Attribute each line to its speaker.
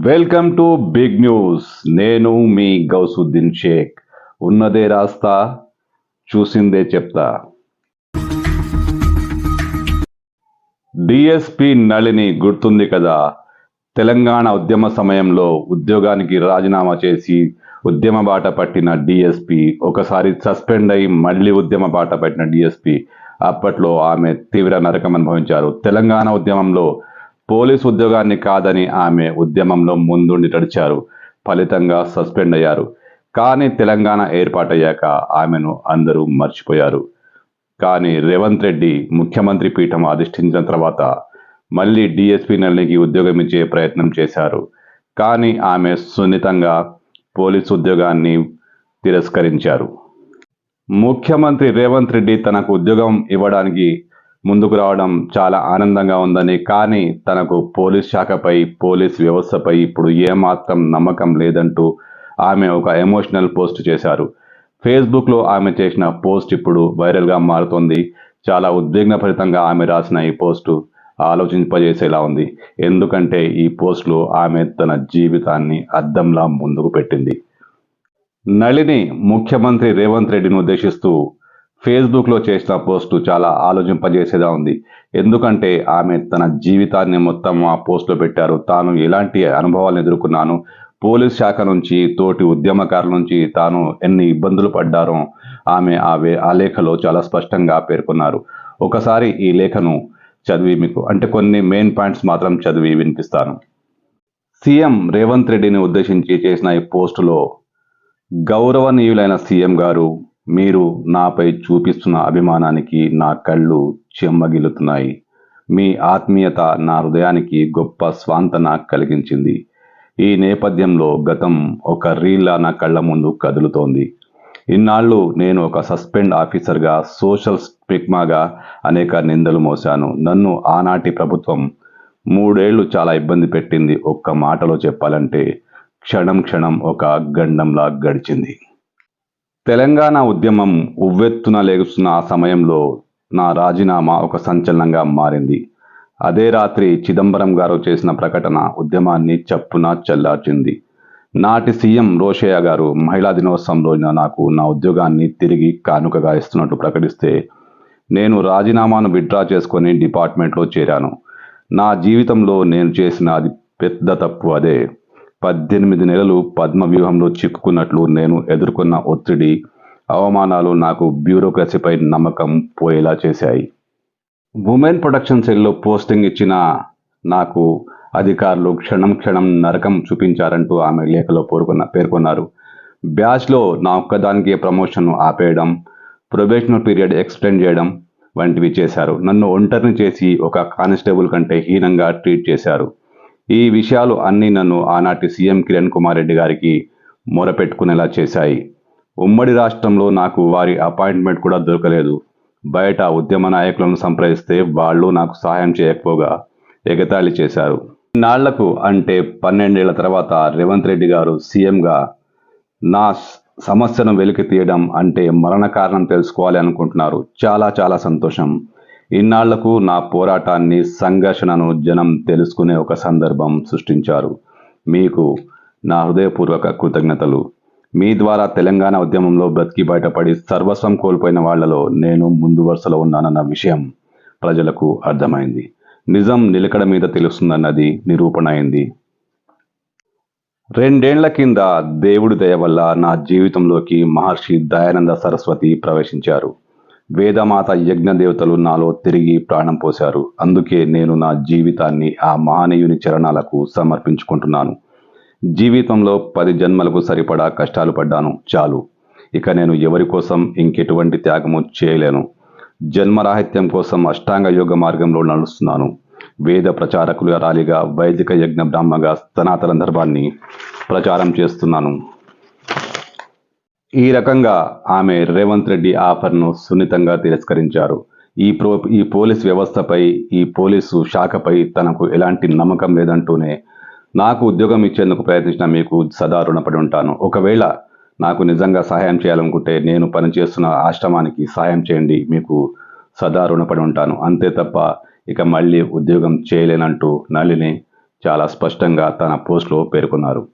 Speaker 1: Welcome to big news. నేను మీ గౌసుద్దీన్ షేక్. ఉన్నదే రాస్తా, చూసిందే చెప్తా. డిఎస్పి నళిని గుర్తుంది కదా? తెలంగాణ ఉద్యమ సమయంలో ఉద్యోగానికి రాజీనామా చేసి ఉద్యమ బాట పట్టిన డిఎస్పి, ఒకసారి సస్పెండ్ అయి మళ్ళీ ఉద్యమ బాట పట్టిన డిఎస్పి. అప్పట్లో ఆమె తీవ్ర నరకం అనుభవించారు. తెలంగాణ ఉద్యమంలో పోలీసు ఉద్యోగాన్ని కాదని ఆమె ఉద్యమంలో ముందుండి నడిచారు. ఫలితంగా సస్పెండ్ అయ్యారు. కానీ తెలంగాణ ఏర్పాటయ్యాక ఆమెను అందరూ మర్చిపోయారు. కానీ రేవంత్ రెడ్డి ముఖ్యమంత్రి పీఠం అధిష్ఠించిన తర్వాత మళ్ళీ డిఎస్పి నళినికి ఉద్యోగం ఇచ్చే ప్రయత్నం చేశారు. కానీ ఆమె సున్నితంగా పోలీసు ఉద్యోగాన్ని తిరస్కరించారు. ముఖ్యమంత్రి రేవంత్ రెడ్డి తనకు ఉద్యోగం ఇవ్వడానికి ముందుకు రావడం చాలా ఆనందంగా ఉందని, కానీ తనకు పోలీస్ శాఖపై, పోలీస్ వ్యవస్థపై ఇప్పుడు ఏమాత్రం నమ్మకం లేదంటూ ఆమె ఒక ఎమోషనల్ పోస్ట్ చేశారు. ఫేస్బుక్లో ఆమె చేసిన పోస్ట్ ఇప్పుడు వైరల్గా మారుతోంది. చాలా ఉద్విగ్నభరితంగా ఆమె రాసిన ఈ పోస్టు ఆలోచింపజేసేలా ఉంది. ఎందుకంటే ఈ పోస్టులో ఆమె తన జీవితాన్ని అద్దంలా ముందుకు పెట్టింది. నళిని ముఖ్యమంత్రి రేవంత్ రెడ్డిని ఉద్దేశిస్తూ ఫేస్బుక్లో చేసిన పోస్టు చాలా ఆలోచింపజేసేలా ఉంది. ఎందుకంటే ఆమె తన జీవితాన్ని మొత్తం ఆ పోస్టులో పెట్టారు. తాను ఎలాంటి అనుభవాలను ఎదుర్కొన్నాను, పోలీస్ శాఖ నుంచి, తోటి ఉద్యమకారుల నుంచి తాను ఎన్ని ఇబ్బందులు పడ్డారో ఆమె ఆ లేఖలో చాలా స్పష్టంగా పేర్కొన్నారు. ఒకసారి ఈ లేఖను చదివి మీకు కొన్ని మెయిన్ పాయింట్స్ మాత్రం చదివి వినిపిస్తాను. సీఎం రేవంత్ రెడ్డిని ఉద్దేశించి చేసిన ఈ పోస్టులో, గౌరవనీయులైన సీఎం గారు, మీరు నాపై చూపిస్తున్న అభిమానానికి నా కళ్ళు చెమ్మగిల్లుతున్నాయి. మీ ఆత్మీయత నా హృదయానికి గొప్ప స్వాంతన కలిగించింది. ఈ నేపథ్యంలో గతం ఒక రీల్లా నా కళ్ళ ముందు కదులుతోంది. ఇన్నాళ్ళు నేను ఒక సస్పెండ్ ఆఫీసర్గా, సోషల్ స్టిగ్మాగా అనేక నిందలు మోశాను. నన్ను ఆనాటి ప్రభుత్వం 3 ఏళ్లు చాలా ఇబ్బంది పెట్టింది. ఒక్క మాటలో చెప్పాలంటే క్షణం క్షణం ఒక గండంలా గడిచింది. తెలంగాణ ఉద్యమం ఉవ్వెత్తున లేగుస్తున్న ఆ సమయంలో నా రాజీనామా ఒక సంచలనంగా మారింది. అదే రాత్రి చిదంబరం గారు చేసిన ప్రకటన ఉద్యమాన్ని చప్పున చల్లార్చింది. నాటి సీఎం రోషయ్య గారు మహిళా దినోత్సవం రోజున నాకు నా ఉద్యోగాన్ని తిరిగి కానుకగా ఇస్తున్నట్టు ప్రకటిస్తే నేను రాజీనామాను విత్డ్రా చేసుకొని డిపార్ట్మెంట్లో చేరాను. నా జీవితంలో నేను చేసిన అది పెద్ద తప్పు అదే. 18 నెలలు పద్మవ్యూహంలో చిక్కుకున్నట్లు నేను ఎదుర్కొన్న ఒత్తిడి, అవమానాలు నాకు బ్యూరోక్రసీపై నమ్మకం పోయేలా చేశాయి. ఉమెన్ ప్రొటెక్షన్ సెల్లో పోస్టింగ్ ఇచ్చిన నాకు అధికారులు క్షణం క్షణం నరకం చూపించారంటూ ఆమె లేఖలో పేర్కొన్నారు. బ్యాచ్లో నా ఒక్కదానికి ప్రమోషన్ ఆపేయడం, ప్రొబేషనల్ పీరియడ్ ఎక్స్టెండ్ చేయడం వంటివి చేశారు. నన్ను ఒంటరిని చేసి ఒక కానిస్టేబుల్ కంటే హీనంగా ట్రీట్ చేశారు. ఈ విషయాలు అన్నీ నన్ను ఆనాటి సీఎం కిరణ్ కుమార్ రెడ్డి గారికి మొరపెట్టుకునేలా చేశాయి. ఉమ్మడి రాష్ట్రంలో నాకు వారి అపాయింట్మెంట్ కూడా దొరకలేదు. బయట ఉద్యమ నాయకులను సంప్రదిస్తే వాళ్ళు నాకు సహాయం చేయకపోగా ఎగతాళి చేశారు. ఇన్నాళ్లకు అంటే 12 ఏళ్ల తర్వాత రేవంత్ రెడ్డి గారు సీఎంగా నా సమస్యను వెలికి తీయడం అంటే మరణ కారణం తెలుసుకోవాలి అనుకుంటున్నారు. చాలా చాలా సంతోషం. ఇన్నాళ్లకు నా పోరాటాన్ని, సంఘర్షణను జనం తెలుసుకునే ఒక సందర్భం సృష్టించారు. మీకు నా హృదయపూర్వక కృతజ్ఞతలు. మీ ద్వారా తెలంగాణ ఉద్యమంలో బ్రతికి బయటపడి సర్వస్వం కోల్పోయిన వాళ్లలో నేను ముందు వరుసలో ఉన్నానన్న విషయం ప్రజలకు అర్థమైంది. నిజం నిలకడ మీద తెలుస్తుందన్నది నిరూపణ అయింది. 2 ఏళ్ల కింద దేవుడి దయ వల్ల నా జీవితంలోకి మహర్షి దయానంద సరస్వతి ప్రవేశించారు. వేదమాత యజ్ఞ దేవతలు నాలో తిరిగి ప్రాణం పోశారు. అందుకే నేను నా జీవితాన్ని ఆ మహనీయుని చరణాలకు సమర్పించుకుంటున్నాను. జీవితంలో 10 జన్మలకు సరిపడా కష్టాలు పడ్డాను, చాలు. ఇక నేను ఎవరి కోసం ఇంకెటువంటి త్యాగము చేయలేను. జన్మరాహిత్యం కోసం అష్టాంగ యోగ మార్గంలో నడుస్తున్నాను. వేద ప్రచారకుల రాలిగా, వైదిక యజ్ఞ బ్రాహ్మగా సనాతన ధర్మాన్ని ప్రచారం చేస్తున్నాను. ఈ రకంగా ఆమె రేవంత్ రెడ్డి ఆఫర్ను సున్నితంగా తిరస్కరించారు. ఈ పోలీస్ వ్యవస్థపై, ఈ పోలీసు శాఖపై తనకు ఎలాంటి నమ్మకం లేదంటూనే, నాకు ఉద్యోగం ఇచ్చేందుకు ప్రయత్నించిన మీకు సదా రుణపడి ఉంటాను. ఒకవేళ నాకు నిజంగా సహాయం చేయాలనుకుంటే నేను పనిచేస్తున్న ఆశ్రమానికి సహాయం చేయండి, మీకు సదా రుణపడి ఉంటాను. అంతే తప్ప ఇక మళ్ళీ ఉద్యోగం చేయలేనంటూ నళిని చాలా స్పష్టంగా తన పోస్ట్లో పేర్కొన్నారు.